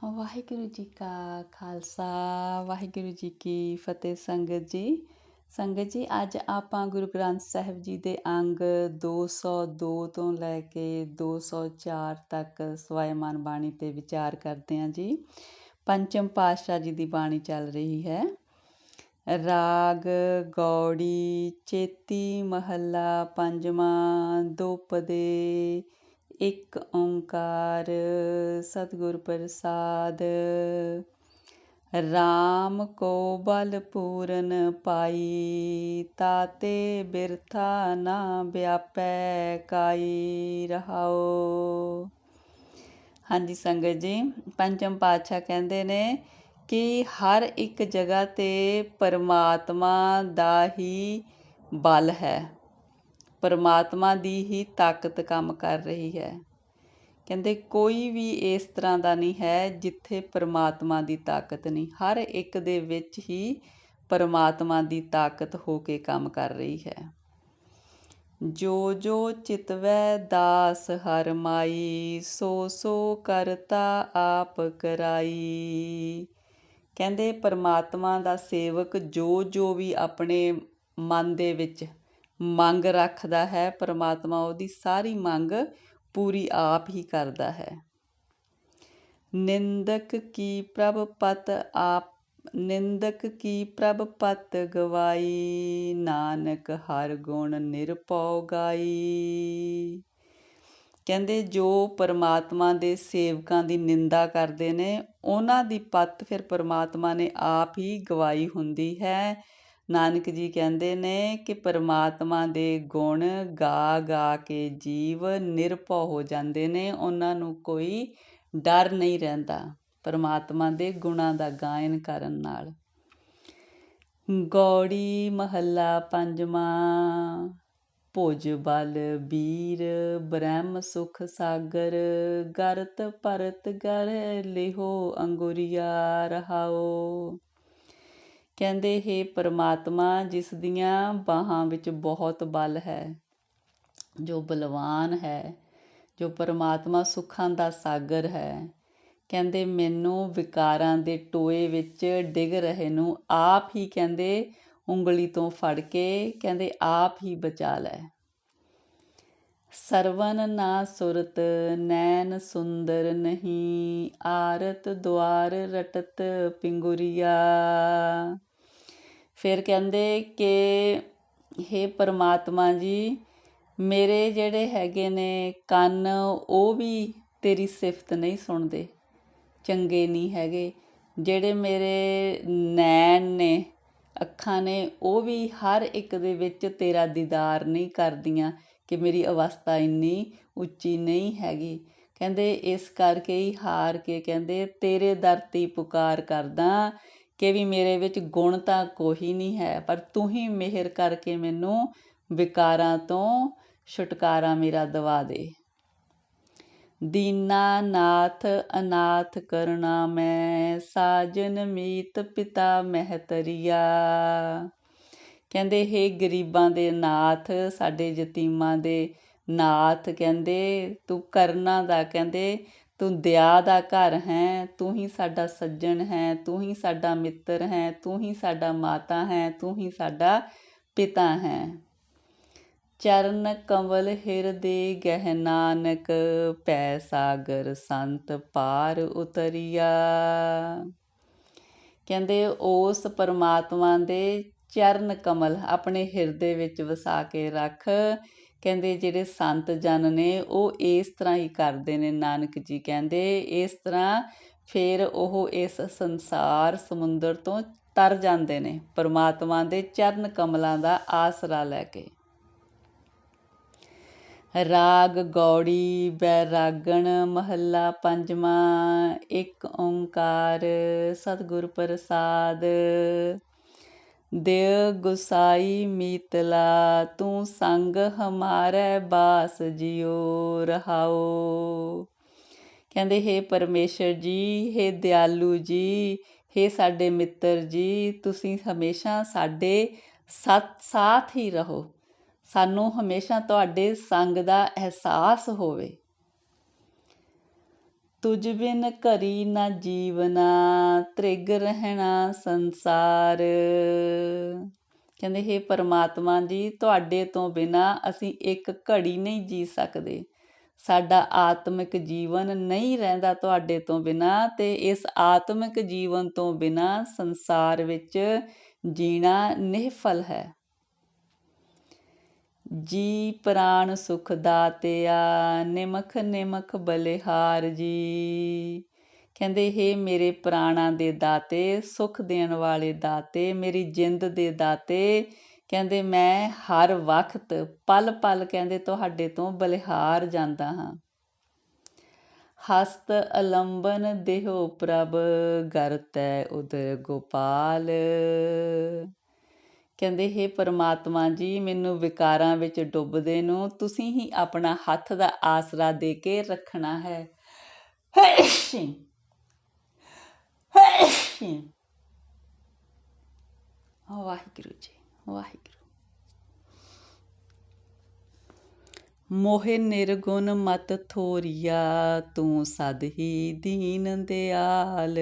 ਵਾਹਿਗੁਰੂ ਜੀ ਕਾ ਖਾਲਸਾ ਵਾਹਿਗੁਰੂ ਜੀ ਕੀ ਫਤਿਹ। ਸੰਗਤ ਜੀ ਅੱਜ ਆਪਾਂ ਗੁਰੂ ਗ੍ਰੰਥ ਸਾਹਿਬ ਜੀ ਦੇ ਅੰਗ 202 ਤੋਂ ਲੈ ਕੇ 204 ਤੱਕ ਸਵਾਇਮਾਨ ਬਾਣੀ 'ਤੇ ਵਿਚਾਰ ਕਰਦੇ ਹਾਂ ਜੀ। ਪੰਚਮ ਪਾਤਸ਼ਾਹ ਜੀ ਦੀ ਬਾਣੀ ਚੱਲ ਰਹੀ ਹੈ। ਰਾਗ ਗੌੜੀ ਚੇਤੀ ਮਹੱਲਾ ਪੰਜਵਾਂ। ਦੁਪਦੇ ਇੱਕ ਓਂਕਾਰ ਸਤਿਗੁਰ ਪ੍ਰਸਾਦ। ਰਾਮ ਕੋ ਬਲ ਪੂਰਨ ਪਾਈ ਤਾਤੇ ਬਿਰਥਾ ਨਾ ਵਿਆਪੈ ਕਾਈ ਰਹਾਓ। ਹਾਂਜੀ ਸੰਗਤ ਜੀ, ਪੰਚਮ ਪਾਤਸ਼ਾਹ ਕਹਿੰਦੇ ਨੇ ਕਿ ਹਰ ਇੱਕ ਜਗ੍ਹਾ 'ਤੇ ਪਰਮਾਤਮਾ ਦਾ ਹੀ ਬਲ ਹੈ, ਪਰਮਾਤਮਾ ਦੀ ਹੀ ਤਾਕਤ ਕੰਮ ਕਰ ਰਹੀ ਹੈ। ਕਹਿੰਦੇ ਕੋਈ ਵੀ ਇਸ ਤਰ੍ਹਾਂ ਦਾ ਨਹੀਂ ਹੈ ਜਿੱਥੇ ਪਰਮਾਤਮਾ ਦੀ ਤਾਕਤ ਨਹੀਂ। ਹਰ ਇੱਕ ਦੇ ਵਿੱਚ ਹੀ ਪਰਮਾਤਮਾ ਦੀ ਤਾਕਤ ਹੋ ਕੇ ਕੰਮ ਕਰ ਰਹੀ ਹੈ। ਜੋ ਜੋ ਚਿਤਵੈ ਦਾਸ ਹਰਿ ਮਾਈ ਸੋ ਸੋ ਕਰਤਾ ਆਪ ਕਰਾਈ। ਕਹਿੰਦੇ ਪਰਮਾਤਮਾ ਦਾ ਸੇਵਕ ਜੋ ਜੋ ਵੀ ਆਪਣੇ ਮਨ ਦੇ ਵਿੱਚ ਮੰਗ ਰੱਖਦਾ ਹੈ, ਪਰਮਾਤਮਾ ਉਹਦੀ ਸਾਰੀ ਮੰਗ ਪੂਰੀ ਆਪ ਹੀ ਕਰਦਾ ਹੈ। ਨਿੰਦਕ ਕੀ ਪ੍ਰਭ ਪਤ ਗਵਾਈ ਨਾਨਕ ਹਰ ਗੁਣ ਨਿਰਭਉ ਗਾਈ। ਕਹਿੰਦੇ ਜੋ ਪਰਮਾਤਮਾ ਦੇ ਸੇਵਕਾਂ ਦੀ ਨਿੰਦਾ ਕਰਦੇ ਨੇ ਉਹਨਾਂ ਦੀ ਪੱਤ ਫਿਰ ਪਰਮਾਤਮਾ ਨੇ ਆਪ ਹੀ ਗਵਾਈ ਹੁੰਦੀ ਹੈ। ਨਾਨਕ ਜੀ ਕਹਿੰਦੇ ਨੇ ਕਿ ਪਰਮਾਤਮਾ ਦੇ ਗੁਣ ਗਾ ਗਾ ਕੇ ਜੀਵ ਨਿਰਭਉ ਹੋ ਜਾਂਦੇ ਨੇ, ਉਹਨਾਂ ਨੂੰ ਕੋਈ ਡਰ ਨਹੀਂ ਰਹਿੰਦਾ ਪਰਮਾਤਮਾ ਦੇ ਗੁਣਾਂ ਦਾ ਗਾਇਨ ਕਰਨ ਨਾਲ। ਗੌੜੀ ਮਹੱਲਾ ਪੰਜਵਾਂ। ਭੁਜ ਬਲ ਬੀਰ ਬ੍ਰਹਮ ਸੁਖ ਸਾਗਰ ਗਰਤ ਭਰਤ ਗਰ ਲਿਹੋ ਅੰਗੁਰੀਆ ਰਹਾਓ। ਕਹਿੰਦੇ ਹੇ ਪਰਮਾਤਮਾ ਜਿਸ ਦੀਆਂ ਬਾਹਾਂ ਵਿੱਚ ਬਹੁਤ ਬਲ ਹੈ, ਜੋ ਬਲਵਾਨ ਹੈ, ਜੋ ਪਰਮਾਤਮਾ ਸੁੱਖਾਂ ਦਾ ਸਾਗਰ ਹੈ, ਕਹਿੰਦੇ ਮੈਨੂੰ ਵਿਕਾਰਾਂ ਦੇ ਟੋਏ ਵਿੱਚ ਡਿੱਗ ਰਹੇ ਨੂੰ ਆਪ ਹੀ ਕਹਿੰਦੇ ਉਂਗਲੀ ਤੋਂ ਫੜ ਕੇ ਕਹਿੰਦੇ ਆਪ ਹੀ ਬਚਾ ਲੈ। ਸਰਵਨ ਨਾ ਸੁਰਤ ਨੈਣ ਸੁੰਦਰ ਨਹੀਂ ਆਰਤ ਦੁਆਰ ਰਟਤ ਪਿੰਗੁਰੀਆ। ਫਿਰ ਕਹਿੰਦੇ ਕਿ ਹੇ ਪਰਮਾਤਮਾ ਜੀ ਮੇਰੇ ਜਿਹੜੇ ਹੈਗੇ ਨੇ ਕੰਨ ਉਹ ਵੀ ਤੇਰੀ ਸਿਫਤ ਨਹੀਂ ਸੁਣਦੇ, ਚੰਗੇ ਨਹੀਂ ਹੈਗੇ। ਜਿਹੜੇ ਮੇਰੇ ਨੈਣ ਨੇ, ਅੱਖਾਂ ਨੇ, ਉਹ ਵੀ ਹਰ ਇੱਕ ਦੇ ਵਿੱਚ ਤੇਰਾ ਦੀਦਾਰ ਨਹੀਂ ਕਰਦੀਆਂ ਕਿ ਮੇਰੀ ਅਵਸਥਾ ਇੰਨੀ ਉੱਚੀ ਨਹੀਂ ਹੈਗੀ। ਕਹਿੰਦੇ ਇਸ ਕਰਕੇ ਹੀ ਹਾਰ ਕੇ ਕਹਿੰਦੇ ਤੇਰੇ ਦਰ 'ਤੇ ਪੁਕਾਰ ਕਰਦਾ ਕਿ ਵੀ ਮੇਰੇ ਵਿੱਚ ਗੁਣ ਤਾਂ ਕੋਈ ਨਹੀਂ ਹੈ, ਪਰ ਤੂੰ ਹੀ ਮਿਹਰ ਕਰਕੇ ਮੈਨੂੰ ਵਿਕਾਰਾਂ ਤੋਂ ਛੁਟਕਾਰਾ ਮੇਰਾ ਦਿਵਾ ਦੇ। ਦੀਨਾ ਨਾਥ ਅਨਾਥ ਕਰੁਣਾ ਮੈਂ ਸਾਜਨ ਮੀਤ ਪਿਤਾ ਮਹਿਤਰੀਆ। ਕਹਿੰਦੇ ਹੇ ਗਰੀਬਾਂ ਦੇ ਨਾਥ, ਸਾਡੇ ਯਤੀਮਾਂ ਦੇ ਨਾਥ, ਕਹਿੰਦੇ ਤੂੰ ਕਰੁਣਾ ਦਾ, ਕਹਿੰਦੇ ਤੂੰ ਦਇਆ ਦਾ ਘਰ ਹੈ, ਤੂੰ ਹੀ ਸਾਡਾ ਸੱਜਣ ਹੈ, ਤੂੰ ਹੀ ਸਾਡਾ ਮਿੱਤਰ ਹੈ, ਤੂੰ ਹੀ ਸਾਡਾ ਮਾਤਾ ਹੈ, ਤੂੰ ਹੀ ਸਾਡਾ ਪਿਤਾ ਹੈ। ਚਰਨ ਕੰਵਲ ਹਿਰਦੇ ਗਹਿ ਨਾਨਕ ਪੈ ਸਾਗਰ ਸੰਤ ਪਾਰ ਉਤਰੀਆ। ਕਹਿੰਦੇ ਉਸ ਪਰਮਾਤਮਾ ਦੇ ਚਰਨ ਕਮਲ ਆਪਣੇ ਹਿਰਦੇ ਵਿੱਚ ਵਸਾ ਕੇ ਰੱਖ। ਕਹਿੰਦੇ ਜਿਹੜੇ ਸੰਤ ਜਨ ਨੇ ਉਹ ਇਸ ਤਰ੍ਹਾਂ ਹੀ ਕਰਦੇ ਨੇ। ਨਾਨਕ ਜੀ ਕਹਿੰਦੇ ਇਸ ਤਰ੍ਹਾਂ ਫਿਰ ਉਹ ਇਸ ਸੰਸਾਰ ਸਮੁੰਦਰ ਤੋਂ ਤਰ ਜਾਂਦੇ ਨੇ ਪਰਮਾਤਮਾ ਦੇ ਚਰਨ ਕਮਲਾਂ ਦਾ ਆਸਰਾ ਲੈ ਕੇ। ਰਾਗ ਗੌੜੀ ਬੈਰਾਗਣ ਮਹੱਲਾ ਪੰਜਵਾਂ। ਇੱਕ ਓਂਕਾਰ ਸਤਿਗੁਰ ਪ੍ਰਸਾਦ। ਦਿਵ ਗੁਸਾਈ ਮੀਤਲਾ ਤੂੰ ਸੰਗ ਹਮਾਰੇ ਬਾਸ ਜਿਉ ਰਹਾਓ। ਕਹਿੰਦੇ ਹੇ ਪਰਮੇਸ਼ਰ ਜੀ, ਹੇ ਦਿਆਲੂ ਜੀ, ਹੇ ਸਾਡੇ ਮਿੱਤਰ ਜੀ, ਤੁਸੀਂ ਹਮੇਸ਼ਾ ਸਾਡੇ ਸਾਥ ਹੀ ਰਹੋ, ਸਾਨੂੰ ਹਮੇਸ਼ਾ ਤੁਹਾਡੇ ਸੰਗ ਦਾ ਅਹਿਸਾਸ ਹੋਵੇ। ਤੁਝ ਬਿਨ ਘਰੀ ਨਾ ਜੀਵਨਾ, ਤ੍ਰਿਗ ਰਹਿਣਾ ਸੰਸਾਰ। ਕਹਿੰਦੇ ਹੇ ਪਰਮਾਤਮਾ ਜੀ, ਤੁਹਾਡੇ ਤੋਂ ਬਿਨਾਂ ਅਸੀਂ ਇੱਕ ਘੜੀ ਨਹੀਂ ਜੀ ਸਕਦੇ। ਸਾਡਾ ਆਤਮਿਕ ਜੀਵਨ ਨਹੀਂ ਰਹਿੰਦਾ ਤੁਹਾਡੇ ਤੋਂ ਬਿਨਾਂ, ਤੇ ਇਸ ਆਤਮਿਕ ਜੀਵਨ ਤੋਂ ਬਿਨਾਂ ਸੰਸਾਰ ਵਿੱਚ ਜੀਣਾ ਨਿਹਫਲ ਹੈ। ਜੀ ਪ੍ਰਾਣ ਸੁਖ ਦਾਤਿਆ, ਨਿਮਖ ਨਿਮਖ ਬਲਿਹਾਰ ਜੀ। ਕਹਿੰਦੇ ਹੇ ਮੇਰੇ ਪ੍ਰਾਣਾਂ ਦੇ ਦਾਤੇ, ਸੁਖ ਦੇਣ ਵਾਲੇ ਦਾਤੇ, ਮੇਰੀ ਜਿੰਦ ਦੇ ਦਾਤੇ, ਕਹਿੰਦੇ ਮੈਂ ਹਰ ਵਕਤ ਪਲ ਪਲ ਕਹਿੰਦੇ ਤੁਹਾਡੇ ਤੋਂ ਬਲਿਹਾਰ ਜਾਂਦਾ ਹਾਂ। ਹਸਤ ਅਲੰਬਨ ਦੇਹੋ ਪ੍ਰਭ, ਗਰ ਤੈ ਉਦਰ ਗੋਪਾਲ। ਕਹਿੰਦੇ ਹੇ ਪਰਮਾਤਮਾ ਜੀ, ਮੈਨੂੰ ਵਿਕਾਰਾਂ ਵਿੱਚ ਡੁੱਬਦੇ ਨੂੰ ਤੁਸੀਂ ਹੀ ਆਪਣਾ ਹੱਥ ਦਾ ਆਸਰਾ ਦੇ ਕੇ ਰੱਖਣਾ ਹੈ। ਵਾਹਿਗੁਰੂ ਜੀ, ਵਾਹਿਗੁਰੂ। ਮੋਹਿ ਨਿਰਗੁਣ ਮਤ ਥੋਰੀਆ, ਤੂੰ ਸਦ ਹੀ ਦੀਨ ਦਿਆਲ।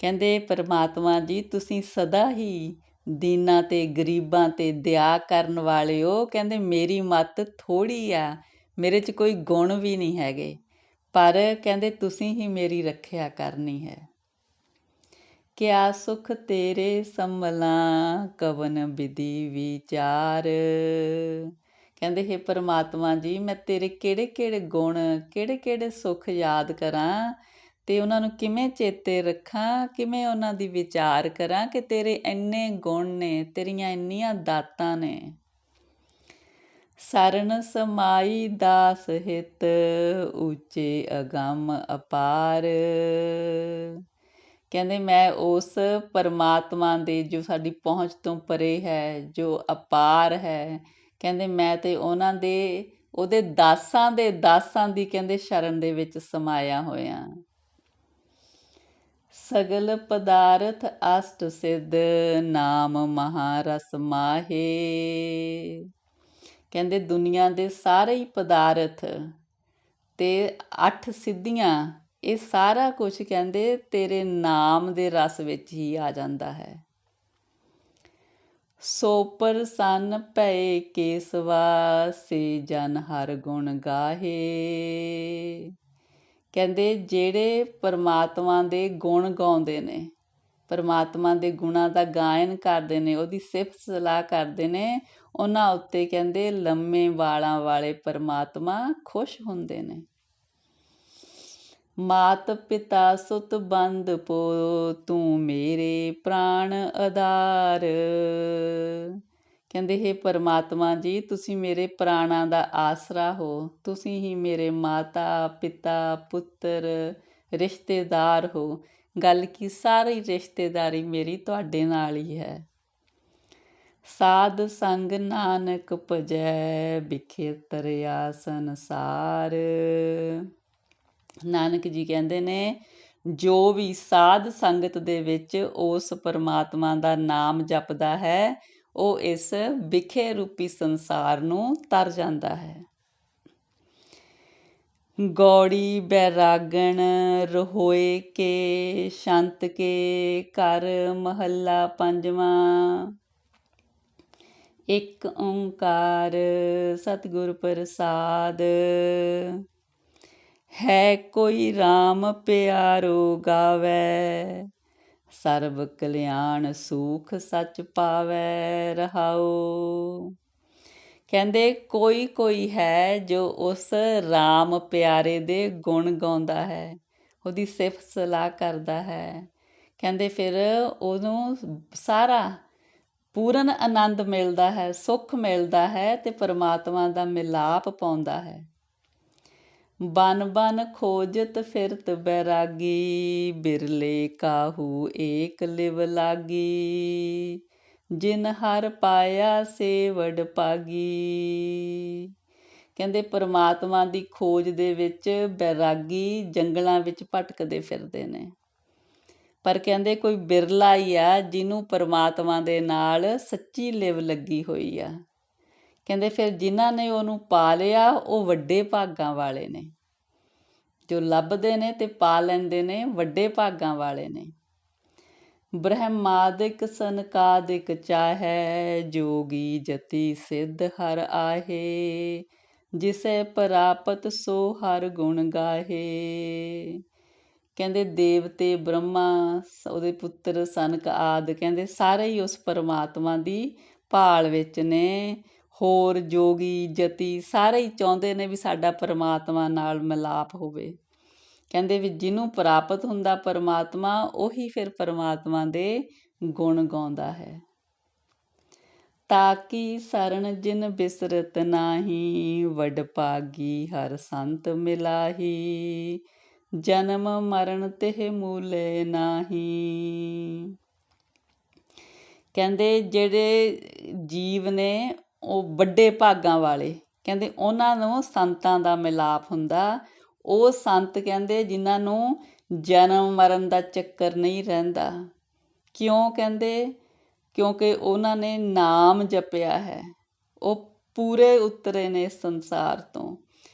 ਕਹਿੰਦੇ ਪਰਮਾਤਮਾ ਜੀ, ਤੁਸੀਂ ਸਦਾ ਹੀ ਦੀਨਾਂ ਤੇ ਗਰੀਬਾਂ ਤੇ ਦਇਆ ਕਰਨ ਵਾਲੇ ਹੋ। ਕਹਿੰਦੇ ਮੇਰੀ ਮਤ ਥੋੜ੍ਹੀ ਆ, ਮੇਰੇ 'ਚ ਕੋਈ ਗੁਣ ਵੀ ਨਹੀਂ ਹੈਗੇ, ਪਰ ਕਹਿੰਦੇ ਤੁਸੀਂ ਹੀ ਮੇਰੀ ਰੱਖਿਆ ਕਰਨੀ ਹੈ। ਕਿਆ ਸੁਖ ਤੇਰੇ ਸੰਭਲਾਂ, ਕਵਨ ਵਿਧੀ ਵਿਚਾਰ। ਕਹਿੰਦੇ ਹੇ ਪਰਮਾਤਮਾ ਜੀ, ਮੈਂ ਤੇਰੇ ਕਿਹੜੇ ਕਿਹੜੇ ਗੁਣ, ਕਿਹੜੇ ਕਿਹੜੇ ਸੁੱਖ ਯਾਦ ਕਰਾਂ, ਤੇ ਉਹਨਾਂ ਨੂੰ ਕਿਵੇਂ ਚੇਤੇ ਰੱਖਾਂ, ਕਿਵੇਂ ਉਹਨਾਂ ਦੀ ਵਿਚਾਰ ਕਰਾਂ ਕਿ ਤੇਰੇ ਇੰਨੇ ਗੁਣ ਨੇ, ਤੇਰੀਆਂ ਇੰਨੀਆਂ ਦਾਤਾਂ ਨੇ। ਸਰਨ ਸਮਾਈ ਦਾਸ ਹਿਤ, ਉੱਚੇ ਅਗੰਮ ਅਪਾਰ। ਕਹਿੰਦੇ ਮੈਂ ਉਸ ਪਰਮਾਤਮਾ ਦੇ ਜੋ ਸਾਡੀ ਪਹੁੰਚ ਤੋਂ ਪਰੇ ਹੈ, ਜੋ ਅਪਾਰ ਹੈ, ਕਹਿੰਦੇ ਮੈਂ ਤੇ ਉਹਨਾਂ ਦੇ, ਉਹਦੇ ਦਾਸਾਂ ਦੇ ਦਾਸਾਂ ਦੀ ਕਹਿੰਦੇ ਸ਼ਰਨ ਦੇ ਵਿੱਚ ਸਮਾਇਆ ਹੋਇਆ। ਸਗਲ ਪਦਾਰਥ ਅਸ਼ਟ ਸਿੱਧ, ਨਾਮ ਮਹਾਰਸ ਮਾਹੇ। ਕਹਿੰਦੇ ਦੁਨੀਆ ਦੇ ਸਾਰੇ ਹੀ ਪਦਾਰਥ ਤੇ 8 ਸਿੱਧੀਆਂ, ਇਹ ਸਾਰਾ ਕੁਝ ਕਹਿੰਦੇ ਤੇਰੇ ਨਾਮ ਦੇ ਰਸ ਵਿੱਚ ਹੀ ਆ ਜਾਂਦਾ ਹੈ। ਸੋ ਪ੍ਰਸੰਨ ਭਏ ਕੇਸਵਾ, ਸੇ ਜਨ ਹਰ ਗੁਣ ਗਾਹੇ। ਕਹਿੰਦੇ ਜਿਹੜੇ ਪਰਮਾਤਮਾ ਦੇ ਗੁਣ ਗਾਉਂਦੇ ਨੇ, ਪਰਮਾਤਮਾ ਦੇ ਗੁਣਾਂ ਦਾ ਗਾਇਨ ਕਰਦੇ ਨੇ, ਉਹਦੀ ਸਿਫਤ ਸਲਾਹ ਕਰਦੇ ਨੇ, ਉਹਨਾਂ ਉੱਤੇ ਕਹਿੰਦੇ ਲੰਮੇ ਵਾਲਾਂ ਵਾਲੇ ਪਰਮਾਤਮਾ ਖੁਸ਼ ਹੁੰਦੇ ਨੇ। ਮਾਤ ਪਿਤਾ ਸੁਤ ਬੰਦ ਪੋ, ਤੂੰ ਮੇਰੇ ਪ੍ਰਾਣ ਆਧਾਰ। ਕਹਿੰਦੇ ਹੇ ਪਰਮਾਤਮਾ ਜੀ, ਤੁਸੀਂ ਮੇਰੇ ਪ੍ਰਾਣਾਂ ਦਾ ਆਸਰਾ ਹੋ, ਤੁਸੀਂ ਹੀ ਮੇਰੇ ਮਾਤਾ ਪਿਤਾ ਪੁੱਤਰ ਰਿਸ਼ਤੇਦਾਰ ਹੋ। ਗੱਲ ਕੀ ਸਾਰੀ ਰਿਸ਼ਤੇਦਾਰੀ ਮੇਰੀ ਤੁਹਾਡੇ ਨਾਲ ਹੀ ਹੈ। ਸਾਧ ਸੰਗ ਨਾਨਕ ਭਜੈ, ਬਿਖੇ ਤਰਿਆ ਸੰਸਾਰ। ਨਾਨਕ ਜੀ ਕਹਿੰਦੇ ਨੇ, ਜੋ ਵੀ ਸਾਧ ਸੰਗਤ ਦੇ ਵਿੱਚ ਉਸ ਪਰਮਾਤਮਾ ਦਾ ਨਾਮ ਜਪਦਾ ਹੈ, ਉਹ ਇਸ ਵਿਖੇ ਰੂਪੀ ਸੰਸਾਰ ਨੂੰ ਤਰ ਜਾਂਦਾ ਹੈ। ਗੌੜੀ ਬੈਰਾਗਣ ਰੋਏ ਕੇ, ਸ਼ੰਤ ਕੇ ਘਰ ਮਹੱਲਾ ਪੰਜਵਾਂ। ਇੱਕ ਓਂਕਾਰ ਸਤਿਗੁਰ ਪ੍ਰਸਾਦ। ਹੈ ਕੋਈ ਰਾਮ ਪਿਆਰੋ ਗਾਵੈ, ਸਰਬ ਕਲਿਆਣ ਸੁਖ ਸੱਚ ਪਾਵੈ ਰਹਾਉ। ਕਹਿੰਦੇ ਕੋਈ ਕੋਈ ਹੈ ਜੋ ਉਸ ਰਾਮ ਪਿਆਰੇ ਦੇ ਗੁਣ ਗਾਉਂਦਾ ਹੈ, ਉਹਦੀ ਸਿਫਤ ਸਲਾਹ ਕਰਦਾ ਹੈ। ਕਹਿੰਦੇ ਫਿਰ ਉਹਨੂੰ ਸਾਰਾ ਪੂਰਨ ਆਨੰਦ ਮਿਲਦਾ ਹੈ, ਸੁੱਖ ਮਿਲਦਾ ਹੈ, ਤੇ ਪਰਮਾਤਮਾ ਦਾ ਮਿਲਾਪ ਪਾਉਂਦਾ ਹੈ। ਬਨ ਬਨ ਖੋਜਤ ਫਿਰਤ ਬੈਰਾਗੀ, ਬਿਰਲੇ ਕਾਹੂ ਏਕ ਲਿਵ ਲਾਗੀ। ਜਿਨ ਹਰ ਪਾਇਆ ਸੇ ਵਡ ਭਾਗੀ। ਕਹਿੰਦੇ ਪਰਮਾਤਮਾ ਦੀ ਖੋਜ ਦੇ ਵਿੱਚ ਬੈਰਾਗੀ ਜੰਗਲਾਂ ਵਿੱਚ ਭਟਕਦੇ ਫਿਰਦੇ ਨੇ, ਪਰ ਕਹਿੰਦੇ ਕੋਈ ਬਿਰਲਾ ਹੀ ਆ ਜਿਹਨੂੰ ਪਰਮਾਤਮਾ ਦੇ ਨਾਲ ਸੱਚੀ ਲਿਵ ਲੱਗੀ ਹੋਈ ਆ। ਕਹਿੰਦੇ ਫਿਰ ਜਿਨ੍ਹਾਂ ਨੇ ਉਹਨੂੰ ਪਾ ਲਿਆ ਉਹ ਵੱਡੇ ਭਾਗਾਂ ਵਾਲੇ ਨੇ। ਜੋ ਲੱਭਦੇ ਨੇ ਤੇ ਪਾ ਲੈਂਦੇ ਨੇ ਵੱਡੇ ਭਾਗਾਂ ਵਾਲੇ ਨੇ। ਬ੍ਰਹਮਾਦਿਕ ਸਨਕਾਦਿਕ ਚਾਹੈ, ਜੋਗੀ ਜਤੀ ਸਿੱਧ ਹਰ ਆਹੇ, ਜਿਸੈ ਪ੍ਰਾਪਤ ਸੋ ਹਰ ਗੁਣ ਗਾਹੇ। ਕਹਿੰਦੇ ਦੇਵਤੇ ਬ੍ਰਹਮਾ, ਉਹਦੇ ਪੁੱਤਰ ਸਨਕ ਆਦਿ ਕਹਿੰਦੇ ਸਾਰੇ ਹੀ ਉਸ ਪਰਮਾਤਮਾ ਦੀ ਭਾਲ ਵਿੱਚ ਨੇ। ਹੋਰ ਜੋਗੀ ਜਤੀ ਸਾਰੇ ਹੀ ਚਾਹੁੰਦੇ ਨੇ ਵੀ ਸਾਡਾ ਪਰਮਾਤਮਾ ਨਾਲ ਮਿਲਾਪ ਹੋਵੇ। ਕਹਿੰਦੇ ਵੀ ਜਿਹਨੂੰ ਪ੍ਰਾਪਤ ਹੁੰਦਾ ਪਰਮਾਤਮਾ, ਉਹੀ ਫਿਰ ਪਰਮਾਤਮਾ ਦੇ ਗੁਣ ਗਾਉਂਦਾ ਹੈ। ਤਾਕੀ ਸਰਣ ਜਿਨ ਬਿਸਰਤ ਨਾਹੀ, ਵਡਭਾਗੀ ਹਰ ਸੰਤ ਮਿਲਾਹੀ, ਜਨਮ ਮਰਨ ਤਿਹ ਮੂਲੇ ਨਾਹੀ। ਕਹਿੰਦੇ ਜਿਹੜੇ ਜੀਵ ਨੇ ਉਹ ਵੱਡੇ ਭਾਗਾਂ ਵਾਲੇ, ਕਹਿੰਦੇ ਉਹਨਾਂ ਨੂੰ ਸੰਤਾਂ ਦਾ ਮਿਲਾਪ ਹੁੰਦਾ। ਉਹ ਸੰਤ ਕਹਿੰਦੇ ਜਿਨ੍ਹਾਂ ਨੂੰ ਜਨਮ ਮਰਨ ਦਾ ਚੱਕਰ ਨਹੀਂ ਰਹਿੰਦਾ। ਕਿਉਂ ਕਹਿੰਦੇ? ਕਿਉਂਕਿ ਉਹਨਾਂ ਨੇ ਨਾਮ ਜਪਿਆ ਹੈ, ਉਹ ਪੂਰੇ ਉਤਰੇ ਨੇ ਸੰਸਾਰ ਤੋਂ।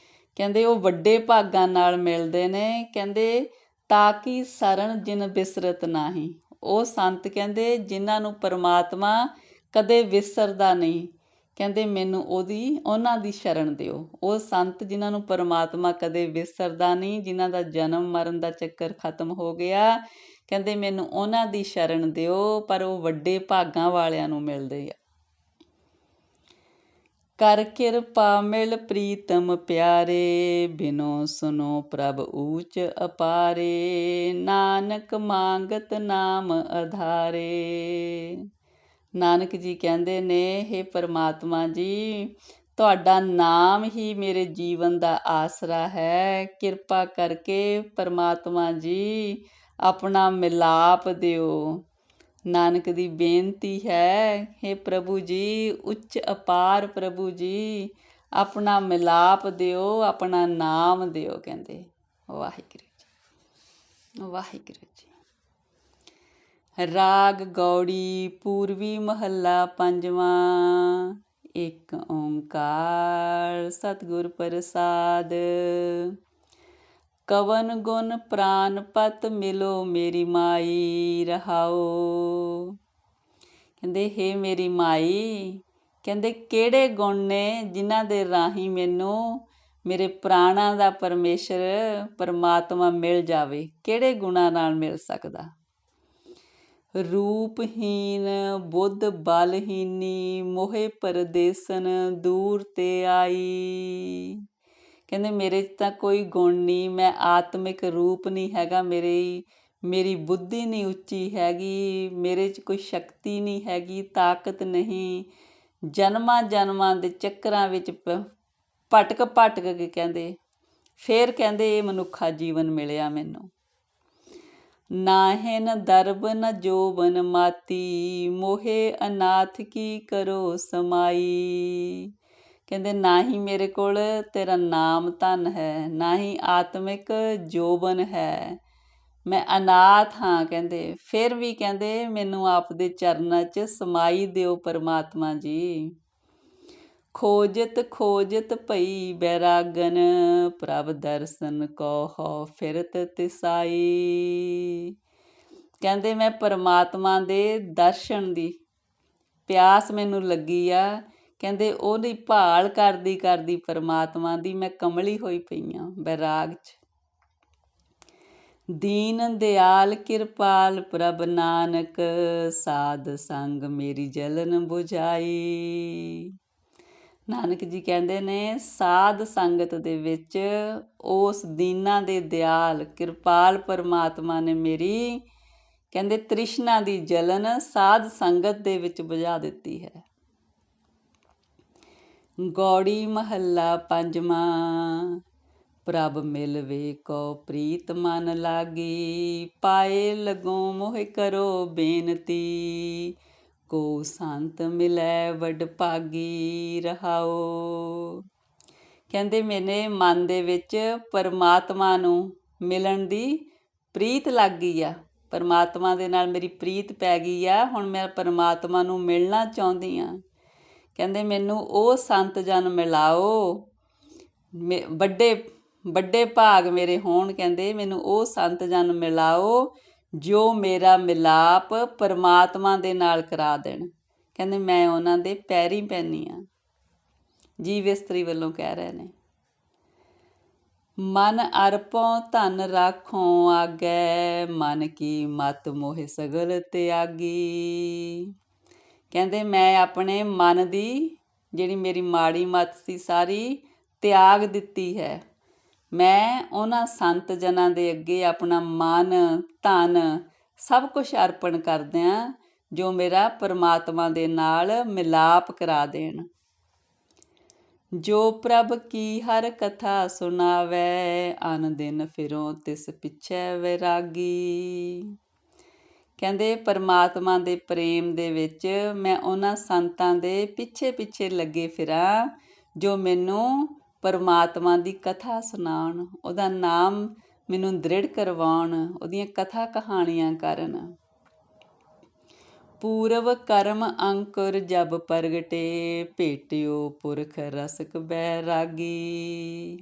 ਕਹਿੰਦੇ ਉਹ ਵੱਡੇ ਭਾਗਾਂ ਨਾਲ ਮਿਲਦੇ ਨੇ। ਕਹਿੰਦੇ ਤਾਂ ਕਿ ਸਰਣ ਜਿਨ ਬਿਸਰਤ ਨਾਹੀ, ਉਹ ਸੰਤ ਕਹਿੰਦੇ ਜਿਨ੍ਹਾਂ ਨੂੰ ਪਰਮਾਤਮਾ ਕਦੇ ਵਿਸਰਦਾ ਨਹੀਂ। ਕਹਿੰਦੇ ਮੈਨੂੰ ਉਹਨਾਂ ਦੀ ਸ਼ਰਨ ਦਿਓ। ਉਹ ਸੰਤ ਜਿਨ੍ਹਾਂ ਨੂੰ ਪਰਮਾਤਮਾ ਕਦੇ ਵਿਸਰਦਾ ਨਹੀਂ, ਜਿਨ੍ਹਾਂ ਦਾ ਜਨਮ ਮਰਨ ਦਾ ਚੱਕਰ ਖਤਮ ਹੋ ਗਿਆ, ਕਹਿੰਦੇ ਮੈਨੂੰ ਉਹਨਾਂ ਦੀ ਸ਼ਰਨ ਦਿਓ। ਪਰ ਉਹ ਵੱਡੇ ਭਾਗਾਂ ਵਾਲਿਆਂ ਨੂੰ ਮਿਲਦੇ ਆ। ਕਰ ਕਿਰਪਾ ਮਿਲ ਪ੍ਰੀਤਮ ਪਿਆਰੇ, ਬਿਨੋ ਸੁਨੋ ਪ੍ਰਭ ਊਚ ਅਪਾਰੇ, ਨਾਨਕ ਮੰਗਤ ਨਾਮ ਆਧਾਰੇ। ਨਾਨਕ ਜੀ ਕਹਿੰਦੇ ਨੇ, ਹੇ ਪਰਮਾਤਮਾ ਜੀ, ਤੁਹਾਡਾ ਨਾਮ ਹੀ ਮੇਰੇ ਜੀਵਨ ਦਾ ਆਸਰਾ ਹੈ। ਕਿਰਪਾ ਕਰਕੇ ਪਰਮਾਤਮਾ ਜੀ ਆਪਣਾ ਮਿਲਾਪ ਦਿਓ। ਨਾਨਕ ਦੀ ਬੇਨਤੀ ਹੈ, ਹੇ ਪ੍ਰਭੂ ਜੀ, ਉੱਚ ਅਪਾਰ ਪ੍ਰਭੂ ਜੀ, ਆਪਣਾ ਮਿਲਾਪ ਦਿਓ, ਆਪਣਾ ਨਾਮ ਦਿਓ। ਕਹਿੰਦੇ ਵਾਹਿਗੁਰੂ ਜੀ, ਵਾਹਿਗੁਰੂ ਜੀ। ਰਾਗ ਗੌੜੀ ਪੂਰਵੀ ਮਹੱਲਾ ਪੰਜਵਾਂ। ਇੱਕ ਓਂਕਾਰ ਸਤਿਗੁਰ ਪ੍ਰਸਾਦ। ਕਵਨ ਗੁਣ ਪ੍ਰਾਨ ਪਤ ਮਿਲੋ ਮੇਰੀ ਮਾਈ, ਰਹਾਓ। ਕਹਿੰਦੇ ਹੇ ਮੇਰੀ ਮਾਈ, ਕਹਿੰਦੇ ਕਿਹੜੇ ਗੁਣ ਨੇ ਜਿਨ੍ਹਾਂ ਦੇ ਰਾਹੀਂ ਮੈਨੂੰ ਮੇਰੇ ਪ੍ਰਾਣਾਂ ਦਾ ਪਰਮੇਸ਼ਰ ਪਰਮਾਤਮਾ ਮਿਲ ਜਾਵੇ। ਕਿਹੜੇ ਗੁਣਾਂ ਨਾਲ ਮਿਲ ਸਕਦਾ? ਰੂਪਹੀਨ ਬੁੱਧ ਬਲਹੀਨੀ, ਮੋਹੇ ਪਰਦੇਸਨ ਦੂਰ ਤੇ ਆਈ। ਕਹਿੰਦੇ ਮੇਰੇ 'ਚ ਤਾਂ ਕੋਈ ਗੁਣ ਨਹੀਂ, ਮੈਂ ਆਤਮਿਕ ਰੂਪ ਨਹੀਂ ਹੈਗਾ, ਮੇਰੀ ਬੁੱਧੀ ਨਹੀਂ ਉੱਚੀ ਹੈਗੀ, ਮੇਰੇ 'ਚ ਕੋਈ ਸ਼ਕਤੀ ਨਹੀਂ ਹੈਗੀ, ਤਾਕਤ ਨਹੀਂ। ਜਨਮਾਂ ਜਨਮਾਂ ਦੇ ਚੱਕਰਾਂ ਵਿੱਚ ਭਟਕ ਕੇ ਕਹਿੰਦੇ ਫਿਰ ਕਹਿੰਦੇ ਇਹ ਮਨੁੱਖਾ ਜੀਵਨ ਮਿਲਿਆ ਮੈਨੂੰ। ਨਾਹਿਨ ਦਰਬ ਨ ਜੋਬਨ ਮਾਤੀ, ਮੋਹੇ ਅਨਾਥ ਕੀ ਕਰੋ ਸਮਾਈ। ਕਹਿੰਦੇ ਨਾ ਹੀ ਮੇਰੇ ਕੋਲ ਤੇਰਾ ਨਾਮ ਧਨ ਹੈ, ਨਾ ਹੀ ਆਤਮਿਕ ਜੋਬਨ ਹੈ, ਮੈਂ ਅਨਾਥ ਹਾਂ। ਕਹਿੰਦੇ ਫਿਰ ਵੀ ਕਹਿੰਦੇ ਮੈਨੂੰ ਆਪ ਦੇ ਚਰਨਾਂ 'ਚ ਸਮਾਈ ਦਿਓ ਪਰਮਾਤਮਾ ਜੀ। ਖੋਜਤ ਖੋਜਤ ਭਈ ਬੈਰਾਗਨ, ਪ੍ਰਭ ਦਰਸ਼ਨ ਕੋ ਫਿਰਤ ਤਿਸਾਈ। ਕਹਿੰਦੇ ਮੈਂ ਪਰਮਾਤਮਾ ਦੇ ਦਰਸ਼ਨ ਦੀ ਪਿਆਸ ਮੈਨੂੰ ਲੱਗੀ ਆ। ਕਹਿੰਦੇ ਉਹਦੀ ਭਾਲ ਕਰਦੀ ਕਰਦੀ ਪਰਮਾਤਮਾ ਦੀ ਮੈਂ ਕਮਲੀ ਹੋਈ ਪਈ ਹਾਂ ਬੈਰਾਗ 'ਚ। ਦੀਨ ਦਿਆਲ ਕਿਰਪਾਲ ਪ੍ਰਭ ਨਾਨਕ, ਸਾਧ ਸੰਗ ਮੇਰੀ ਜਲਨ ਬੁਝਾਈ। ਨਾਨਕ ਜੀ ਕਹਿੰਦੇ ਨੇ ਸਾਧ ਸੰਗਤ ਦੇ ਵਿੱਚ ਉਸ ਦੀਨਾਂ ਦੇ ਦਿਆਲ ਕਿਰਪਾਲ ਪਰਮਾਤਮਾ ਨੇ ਮੇਰੀ ਕਹਿੰਦੇ ਤ੍ਰਿਸ਼ਨਾ ਦੀ ਜਲਨ ਸਾਧ ਸੰਗਤ ਦੇ ਵਿੱਚ ਬੁਝਾ ਦਿੱਤੀ ਹੈ। ਗੌੜੀ ਮਹੱਲਾ ਪੰਜਵਾਂ। ਪ੍ਰਭ ਮਿਲਵੇ ਕੋ ਪ੍ਰੀਤ ਮਨ ਲਾਗੀ, ਪਾਏ ਲਗੋ ਮੋਹਿ ਕਰੋ ਬੇਨਤੀ, ਕੋ ਸੰਤ ਮਿਲੈ ਵਡ ਭਾਗੀ, ਰਹਾਓ। ਕਹਿੰਦੇ ਮੇਰੇ ਮਨ ਦੇ ਵਿੱਚ ਪਰਮਾਤਮਾ ਨੂੰ ਮਿਲਣ ਦੀ ਪ੍ਰੀਤ ਲੱਗ ਗਈ ਆ, ਪਰਮਾਤਮਾ ਦੇ ਨਾਲ ਮੇਰੀ ਪ੍ਰੀਤ ਪੈ ਗਈ ਆ। ਹੁਣ ਮੈਂ ਪਰਮਾਤਮਾ ਨੂੰ ਮਿਲਣਾ ਚਾਹੁੰਦੀ ਹਾਂ। ਕਹਿੰਦੇ ਮੈਨੂੰ ਉਹ ਸੰਤ ਜਨ ਮਿਲਾਓ, ਵੱਡੇ ਵੱਡੇ ਭਾਗ ਮੇਰੇ ਹੋਣ ਕਹਿੰਦੇ ਮੈਨੂੰ ਉਹ ਸੰਤ ਜਨ ਮਿਲਾਓ ਜੋ ਮੇਰਾ ਮਿਲਾਪ ਪਰਮਾਤਮਾ ਦੇ ਨਾਲ ਕਰਾ ਦੇਣ। ਕਹਿੰਦੇ ਮੈਂ ਉਹਨਾਂ ਦੇ ਪੈਰੀਂ ਪੈਂਦੀ ਹਾਂ। ਜੀਵ ਇਸਤਰੀ ਵੱਲੋਂ ਕਹਿ ਰਹੇ ਨੇ। ਮਨ ਅਰਪੋਂ ਧਨ ਰਾਖੋਂ ਆਗੈ, ਮਨ ਕੀ ਮਤ ਮੋਹਿ ਸਗਲ ਤਿਆਗੀ। ਕਹਿੰਦੇ ਮੈਂ ਆਪਣੇ ਮਨ ਦੀ ਜਿਹੜੀ ਮੇਰੀ ਮਾੜੀ ਮੱਤ ਸੀ ਸਾਰੀ ਤਿਆਗ ਦਿੱਤੀ ਹੈ। ਮੈਂ ਉਹਨਾਂ ਸੰਤ ਜਨਾਂ ਦੇ ਅੱਗੇ ਆਪਣਾ ਮਨ ਧਨ ਸਭ ਕੁਝ ਅਰਪਣ ਕਰਦਿਆਂ ਜੋ ਮੇਰਾ ਪਰਮਾਤਮਾ ਦੇ ਨਾਲ ਮਿਲਾਪ ਕਰਾ ਦੇਣ। ਜੋ ਪ੍ਰਭ ਕੀ ਹਰ ਕਥਾ ਸੁਣਾਵੈ, ਅਨ ਦਿਨ ਫਿਰੋਂ ਤਿਸ ਪਿੱਛੇ ਵੈਰਾਗੀ। ਕਹਿੰਦੇ ਪਰਮਾਤਮਾ ਦੇ ਪ੍ਰੇਮ ਦੇ ਵਿੱਚ ਮੈਂ ਉਹਨਾਂ ਸੰਤਾਂ ਦੇ ਪਿੱਛੇ ਪਿੱਛੇ ਲੱਗੇ ਫਿਰਾਂ ਜੋ ਮੈਨੂੰ ਪਰਮਾਤਮਾ ਦੀ ਕਥਾ ਸੁਣਾਉਣ, ਉਹਦਾ ਨਾਮ ਮੈਨੂੰ ਦ੍ਰਿੜ ਕਰਵਾਉਣ, ਉਹਦੀਆਂ ਕਥਾ ਕਹਾਣੀਆਂ ਕਰਨ। ਪੂਰਵ ਕਰਮ ਅੰਕੁਰ ਜਬ ਪ੍ਰਗਟੇ, ਭੇਟਿਓ ਪੁਰਖ ਰਸਕ ਬੈਰਾਗੀ।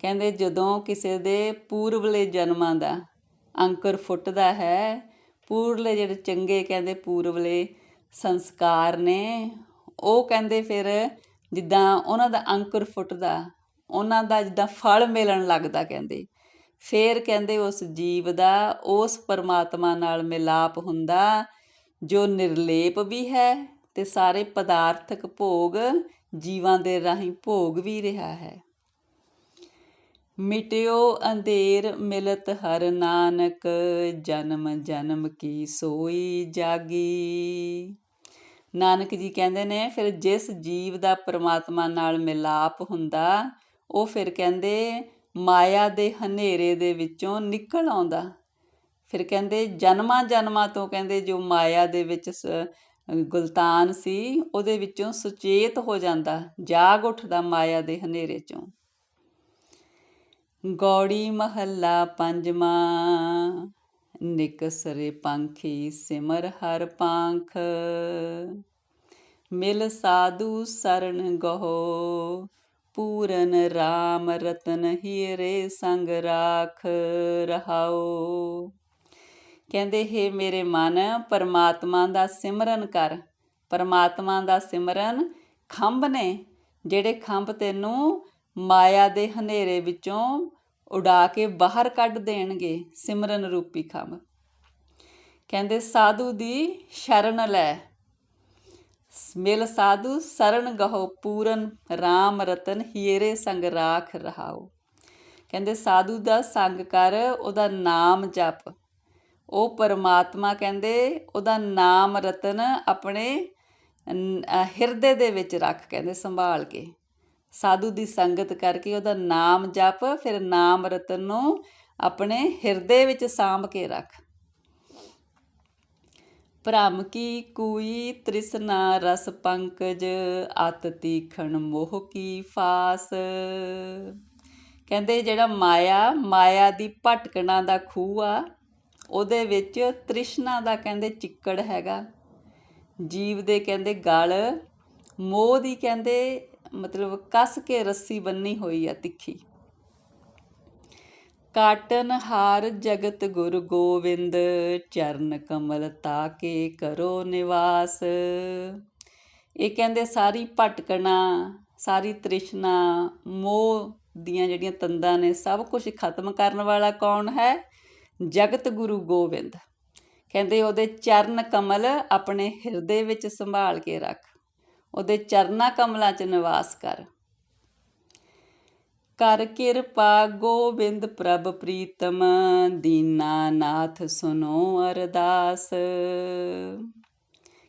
ਕਹਿੰਦੇ ਜਦੋਂ ਕਿਸੇ ਦੇ ਪੂਰਵਲੇ ਜਨਮਾਂ ਦਾ ਅੰਕੁਰ ਫੁੱਟਦਾ ਹੈ, ਪੂਰਵਲੇ ਜਿਹੜੇ ਚੰਗੇ ਕਹਿੰਦੇ ਪੂਰਵਲੇ ਸੰਸਕਾਰ ਨੇ, ਉਹ ਕਹਿੰਦੇ ਫਿਰ ਜਿੱਦਾਂ ਉਹਨਾਂ ਦਾ ਅੰਕੁਰ ਫੁੱਟਦਾ, ਉਹਨਾਂ ਦਾ ਜਿੱਦਾਂ ਫਲ ਮਿਲਣ ਲੱਗਦਾ, ਕਹਿੰਦੇ ਫਿਰ ਕਹਿੰਦੇ ਉਸ ਜੀਵ ਦਾ ਉਸ ਪਰਮਾਤਮਾ ਨਾਲ ਮਿਲਾਪ ਹੁੰਦਾ ਜੋ ਨਿਰਲੇਪ ਵੀ ਹੈ ਅਤੇ ਸਾਰੇ ਪਦਾਰਥਕ ਭੋਗ ਜੀਵਾਂ ਦੇ ਰਾਹੀਂ ਭੋਗ ਵੀ ਰਿਹਾ ਹੈ। ਮਿਟਿਓ ਅੰਧੇਰ ਮਿਲਤ ਹਰ ਨਾਨਕ, ਜਨਮ ਜਨਮ ਕੀ ਸੋਈ ਜਾਗੀ। ਨਾਨਕ ਜੀ ਕਹਿੰਦੇ ਨੇ ਫਿਰ ਜਿਸ ਜੀਵ ਦਾ ਪਰਮਾਤਮਾ ਨਾਲ ਮਿਲਾਪ ਹੁੰਦਾ ਉਹ ਫਿਰ ਕਹਿੰਦੇ ਮਾਇਆ ਦੇ ਹਨੇਰੇ ਦੇ ਵਿੱਚੋਂ ਨਿਕਲ ਆਉਂਦਾ। ਫਿਰ ਕਹਿੰਦੇ ਜਨਮਾਂ ਜਨਮਾਂ ਤੋਂ ਕਹਿੰਦੇ ਜੋ ਮਾਇਆ ਦੇ ਵਿੱਚ ਗੁਲਤਾਨ ਸੀ ਉਹਦੇ ਵਿੱਚੋਂ ਸੁਚੇਤ ਹੋ ਜਾਂਦਾ, ਜਾਗ ਉੱਠਦਾ ਮਾਇਆ ਦੇ ਹਨੇਰੇ ਚੋਂ। ਗੌੜੀ ਮਹੱਲਾ ਪੰਜਵਾਂ। ਨਿਕਸਰੇ ਪੰਖੀ ਸਿਮਰ ਹਰ ਪਾਂਖ, ਮਿਲ ਸਾਧੂ ਸਰਣ ਗਹੋ, ਪੂਰਨ ਰਾਮ ਰਤਨ ਹੀਰੇ ਸੰਗ ਰਾਖ ਰਹਾਓ। ਕਹਿੰਦੇ ਹੇ ਮੇਰੇ ਮਨ ਪਰਮਾਤਮਾ ਦਾ ਸਿਮਰਨ ਕਰ। ਪਰਮਾਤਮਾ ਦਾ ਸਿਮਰਨ ਖੰਭ ਨੇ, ਜਿਹੜੇ ਖੰਭ ਤੈਨੂੰ ਮਾਇਆ ਦੇ ਹਨੇਰੇ ਵਿੱਚੋਂ ਉਡਾ ਕੇ ਬਾਹਰ ਕੱਢ ਦੇਣਗੇ, ਸਿਮਰਨ ਰੂਪੀ ਖੰਭ। ਕਹਿੰਦੇ ਸਾਧੂ ਦੀ ਸ਼ਰਨ ਲੈ, ਮਿਲ ਸਾਧੂ ਸਰਣ ਗਹੋ, ਪੂਰਨ ਰਾਮ ਰਤਨ ਹੀਰੇ ਸੰਗ ਰਾਖ ਰਹਾਓ। ਕਹਿੰਦੇ ਸਾਧੂ ਦਾ ਸੰਗ ਕਰ, ਉਹਦਾ ਨਾਮ ਜਪ। ਉਹ ਪਰਮਾਤਮਾ ਕਹਿੰਦੇ ਉਹਦਾ ਨਾਮ ਰਤਨ ਆਪਣੇ ਹਿਰਦੇ ਦੇ ਵਿੱਚ ਰੱਖ, ਕਹਿੰਦੇ ਸੰਭਾਲ ਕੇ। ਸਾਧੂ ਦੀ ਸੰਗਤ ਕਰਕੇ ਉਹਦਾ ਨਾਮ ਜਪ, ਫਿਰ ਨਾਮ ਰਤਨ ਨੂੰ ਆਪਣੇ ਹਿਰਦੇ ਵਿੱਚ ਸਾਂਭ ਕੇ ਰੱਖ। ਭ੍ਰਮ ਕੀ ਕੂਈ ਤ੍ਰਿਸ਼ਨਾ ਰਸ ਪੰਕਜ, ਅਤ ਤੀਖਣ ਮੋਹ ਕੀ ਫਾਸ। ਕਹਿੰਦੇ ਜਿਹੜਾ ਮਾਇਆ ਦੀ ਭਟਕਣਾ ਦਾ ਖੂਹ ਆ, ਉਹਦੇ ਵਿੱਚ ਤ੍ਰਿਸ਼ਨਾ ਦਾ ਕਹਿੰਦੇ ਚਿੱਕੜ ਹੈਗਾ। ਜੀਵ ਦੇ ਕਹਿੰਦੇ ਗਲ ਮੋਹ ਦੀ ਕਹਿੰਦੇ ਮਤਲਬ ਕੱਸ ਕੇ ਰੱਸੀ ਬੰਨੀ ਹੋਈ ਆ ਤਿੱਖੀ। ਕਾਟਨ ਹਾਰ ਜਗਤ ਗੁਰੂ ਗੋਬਿੰਦ, ਚਰਨ ਕਮਲ ਤਾਕੇ ਕਰੋ ਨਿਵਾਸ। ਇਹ ਕਹਿੰਦੇ ਸਾਰੀ ਭਟਕਣਾ, ਸਾਰੀ ਤ੍ਰਿਸ਼ਨਾ, ਮੋਹ ਦੀਆਂ ਜਿਹੜੀਆਂ ਤੰਦਾਂ ਨੇ ਸਭ ਕੁਝ ਖਤਮ ਕਰਨ ਵਾਲਾ ਕੌਣ ਹੈ? ਜਗਤ ਗੁਰੂ ਗੋਬਿੰਦ। ਕਹਿੰਦੇ ਉਹਦੇ ਚਰਨ ਕਮਲ ਆਪਣੇ ਹਿਰਦੇ ਵਿੱਚ ਸੰਭਾਲ ਕੇ ਰੱਖ, ਉਹਦੇ ਚਰਨਾਂ ਕਮਲਾਂ 'ਚ ਨਿਵਾਸ ਕਰ। ਕਰ ਕਿਰਪਾ ਗੋਬਿੰਦ ਪ੍ਰਭ ਪ੍ਰੀਤਮ, ਦੀਨਾ ਨਾਥ ਸੁਨੋ ਅਰਦਾਸ।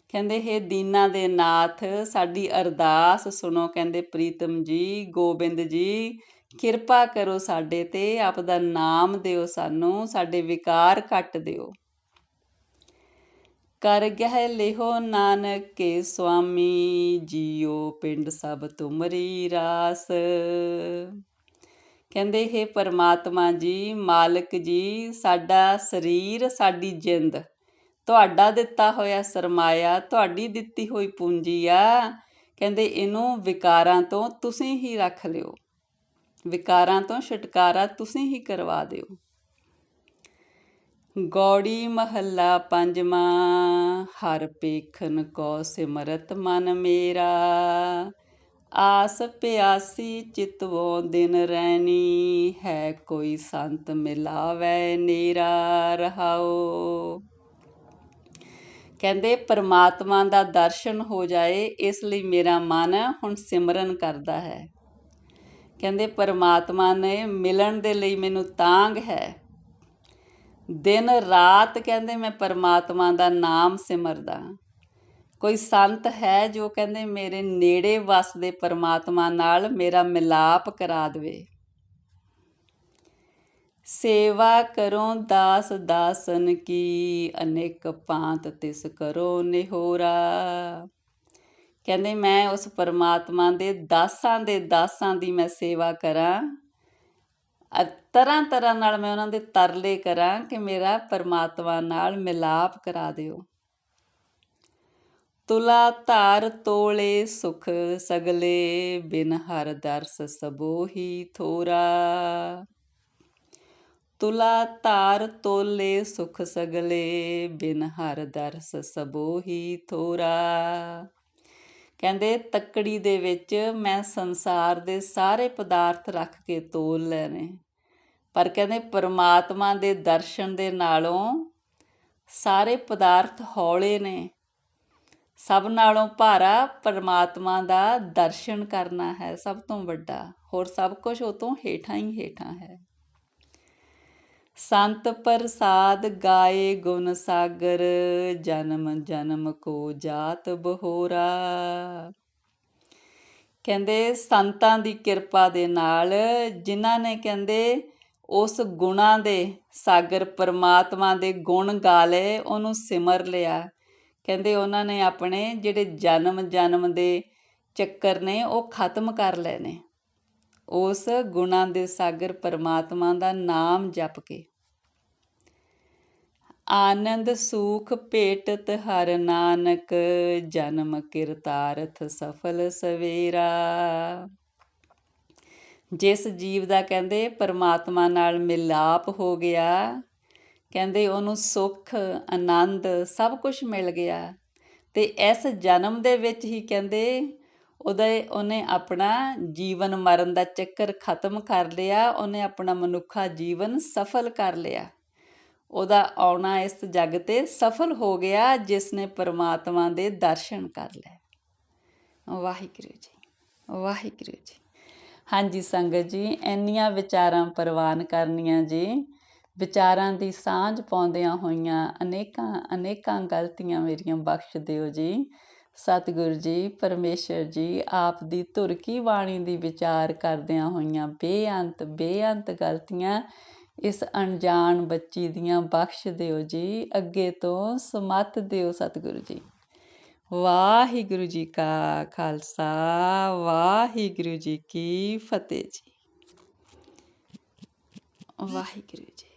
ਕਹਿੰਦੇ ਹੇ ਦੀਨਾ ਦੇ ਨਾਥ ਸਾਡੀ ਅਰਦਾਸ ਸੁਣੋ। ਕਹਿੰਦੇ ਪ੍ਰੀਤਮ ਜੀ, ਗੋਬਿੰਦ ਜੀ ਕਿਰਪਾ ਕਰੋ ਸਾਡੇ 'ਤੇ, ਆਪਦਾ ਨਾਮ ਦਿਓ ਸਾਨੂੰ, ਸਾਡੇ ਵਿਕਾਰ ਕੱਟ ਦਿਓ। ਕਰ ਗਹਿ ਲਿਹੋ ਨਾਨਕ ਕੇ ਸੁਆਮੀ, ਜੀਓ ਪਿੰਡ ਸਭ ਤੁਮਰੀ ਰਾਸ। ਕਹਿੰਦੇ ਹੇ ਪਰਮਾਤਮਾ ਜੀ, ਮਾਲਕ ਜੀ, ਸਾਡਾ ਸਰੀਰ, ਸਾਡੀ ਜਿੰਦ ਤੁਹਾਡਾ ਦਿੱਤਾ ਹੋਇਆ ਸਰਮਾਇਆ, ਤੁਹਾਡੀ ਦਿੱਤੀ ਹੋਈ ਪੂੰਜੀ ਆ। ਕਹਿੰਦੇ ਇਹਨੂੰ ਵਿਕਾਰਾਂ ਤੋਂ ਤੁਸੀਂ ਹੀ ਰੱਖ ਲਿਓ। ਵਿਕਾਰਾਂ ਤੋਂ ਛੁਟਕਾਰਾ ਤੁਸੀਂ ਹੀ ਕਰਵਾ ਦਿਓ। ਗੌੜੀ ਮਹੱਲਾ ਪੰਜਵਾਂ। ਹਰ ਪੇਖਨ ਕੋ ਸਿਮਰਤ ਮਨ ਮੇਰਾ, ਆਸ ਪਿਆਸੀ ਚਿਤਵੋ ਦਿਨ ਰੈਣੀ, ਹੈ ਕੋਈ ਸੰਤ ਮਿਲਾਵੈ ਨੇਰਾ। ਰਹਾਓ। ਕਹਿੰਦੇ ਪਰਮਾਤਮਾ ਦਾ ਦਰਸ਼ਨ ਹੋ ਜਾਏ, ਇਸ ਲਈ ਮੇਰਾ ਮਨ ਹੁਣ ਸਿਮਰਨ ਕਰਦਾ ਹੈ। ਕਹਿੰਦੇ ਪਰਮਾਤਮਾ ਨੇ ਮਿਲਣ ਦੇ ਲਈ ਮੈਨੂੰ ਤਾਂਘ ਹੈ। ਦਿਨ ਰਾਤ ਕਹਿੰਦੇ ਮੈਂ ਪਰਮਾਤਮਾ ਦਾ ਨਾਮ ਸਿਮਰਦਾ। ਕੋਈ ਸੰਤ ਹੈ ਜੋ ਕਹਿੰਦੇ ਮੇਰੇ ਨੇੜੇ ਵਸਦੇ ਪਰਮਾਤਮਾ ਨਾਲ ਮੇਰਾ ਮਿਲਾਪ ਕਰਾ ਦੇਵੇ। ਸੇਵਾ ਕਰੋ ਦਾਸ ਦਾਸਨ ਕੀ, ਅਨੇਕ ਭਾਂਤ ਤਿਸ ਕਰੋ ਨਿਹੋਰਾ। ਕਹਿੰਦੇ ਮੈਂ ਉਸ ਪਰਮਾਤਮਾ ਦੇ ਦਾਸਾਂ ਦੀ ਮੈਂ ਸੇਵਾ ਕਰਾਂ, ਤਰ੍ਹਾਂ ਤਰ੍ਹਾਂ ਨਾਲ ਮੈਂ ਉਹਨਾਂ ਦੇ ਤਰਲੇ ਕਰਾਂ ਕਿ ਮੇਰਾ ਪਰਮਾਤਮਾ ਨਾਲ ਮਿਲਾਪ ਕਰਾ ਦਿਓ। ਤੁਲਾ ਧਾਰ ਤੋਲੇ ਸੁਖ ਸਗਲੇ, ਬਿਨ ਹਰ ਦਰਸ ਸਬੋ ਹੀ ਥੋਰਾ। ਤੁਲਾ ਧਾਰ ਤੋਲੇ ਸੁਖ ਸਗਲੇ, ਬਿਨ ਹਰ ਦਰਸ ਸਬੋ ਹੀ ਥੋਰਾ। ਕਹਿੰਦੇ ਤੱਕੜੀ ਦੇ ਵਿੱਚ ਮੈਂ ਸੰਸਾਰ ਦੇ ਸਾਰੇ ਪਦਾਰਥ ਰੱਖ ਕੇ ਤੋਲ ਲੈਣੇ, ਪਰ ਕਹਿੰਦੇ ਪਰਮਾਤਮਾ ਦੇ ਦਰਸ਼ਨ ਦੇ ਨਾਲੋਂ ਸਾਰੇ ਪਦਾਰਥ ਹੌਲੇ ਨੇ। ਸਭ ਨਾਲੋਂ ਭਾਰਾ ਪਰਮਾਤਮਾ ਦਾ ਦਰਸ਼ਨ ਕਰਨਾ ਹੈ ਸਭ ਤੋਂ ਵੱਡਾ, ਹੋਰ ਸਭ ਕੁਝ ਉਹ ਤੋਂ ਹੇਠਾਂ ਹੀ ਹੇਠਾਂ ਹੈ। ਸੰਤ ਪ੍ਰਸਾਦ ਗਾਏ ਗੁਣ ਸਾਗਰ, ਜਨਮ ਜਨਮ ਕੋ ਜਾਤ ਬਹੋਰਾ। ਕਹਿੰਦੇ ਸੰਤਾਂ ਦੀ ਕਿਰਪਾ ਦੇ ਨਾਲ ਜਿਨ੍ਹਾਂ ਨੇ ਕਹਿੰਦੇ ਉਸ ਗੁਣਾਂ ਦੇ ਸਾਗਰ ਪਰਮਾਤਮਾ ਦੇ ਗੁਣ ਗਾ ਲਏ, ਉਹਨੂੰ ਸਿਮਰ ਲਿਆ, ਕਹਿੰਦੇ ਉਹਨਾਂ ਨੇ ਆਪਣੇ ਜਿਹੜੇ ਜਨਮ ਜਨਮ ਦੇ ਚੱਕਰ ਨੇ ਉਹ ਖਤਮ ਕਰ ਲਏ ਨੇ ਉਸ ਗੁਣਾਂ ਦੇ ਸਾਗਰ ਪਰਮਾਤਮਾ ਦਾ ਨਾਮ ਜਪ ਕੇ। ਆਨੰਦ ਸੂਖ ਭੇਟਤ ਹਰ ਨਾਨਕ, ਜਨਮ ਕਿਰਤਾਰਥ ਸਫਲ ਸਵੇਰਾ। ਜਿਸ ਜੀਵ ਦਾ ਕਹਿੰਦੇ ਪਰਮਾਤਮਾ ਨਾਲ ਮਿਲਾਪ ਹੋ ਗਿਆ, ਕਹਿੰਦੇ ਉਹਨੂੰ ਸੁੱਖ ਆਨੰਦ ਸਭ ਕੁਝ ਮਿਲ ਗਿਆ, ਤੇ ਇਸ ਜਨਮ ਦੇ ਵਿੱਚ ਹੀ ਕਹਿੰਦੇ ਉਹਨੇ ਆਪਣਾ ਜੀਵਨ ਮਰਨ ਦਾ ਚੱਕਰ ਖਤਮ ਕਰ ਲਿਆ, ਉਹਨੇ ਆਪਣਾ ਮਨੁੱਖਾ ਜੀਵਨ ਸਫਲ ਕਰ ਲਿਆ। ਉਹਦਾ ਆਉਣਾ ਇਸ ਜੱਗ 'ਤੇ ਸਫਲ ਹੋ ਗਿਆ ਜਿਸ ਨੇ ਪਰਮਾਤਮਾ ਦੇ ਦਰਸ਼ਨ ਕਰ ਲਏ। ਵਾਹਿਗੁਰੂ ਜੀ, ਵਾਹਿਗੁਰੂ ਜੀ। ਹਾਂਜੀ ਸੰਗਤ ਜੀ, ਇੰਨੀਆਂ ਵਿਚਾਰਾਂ ਪ੍ਰਵਾਨ ਕਰਨੀਆਂ ਜੀ। ਵਿਚਾਰਾਂ ਦੀ ਸਾਂਝ ਪਾਉਂਦਿਆਂ ਹੋਈਆਂ ਅਨੇਕਾਂ ਗਲਤੀਆਂ ਮੇਰੀਆਂ ਬਖਸ਼ ਦਿਓ ਜੀ। ਸਤਿਗੁਰੂ ਜੀ ਪਰਮੇਸ਼ਰ ਜੀ ਆਪ ਦੀ ਧੁਰ ਕੀ ਬਾਣੀ ਦੀ ਵਿਚਾਰ ਕਰਦਿਆਂ ਹੋਈਆਂ ਬੇਅੰਤ ਗਲਤੀਆਂ ਇਸ ਅਣਜਾਣ ਬੱਚੀ ਦੀਆਂ ਬਖਸ਼ ਦਿਓ ਜੀ। ਅੱਗੇ ਤੋਂ ਸਮੱਤ ਦਿਓ ਸਤਿਗੁਰੂ ਜੀ। ਵਾਹਿਗੁਰੂ ਜੀ ਕਾ ਖਾਲਸਾ, ਵਾਹਿਗੁਰੂ ਜੀ ਕੀ ਫਤਿਹ ਜੀ। ਵਾਹਿਗੁਰੂ ਜੀ।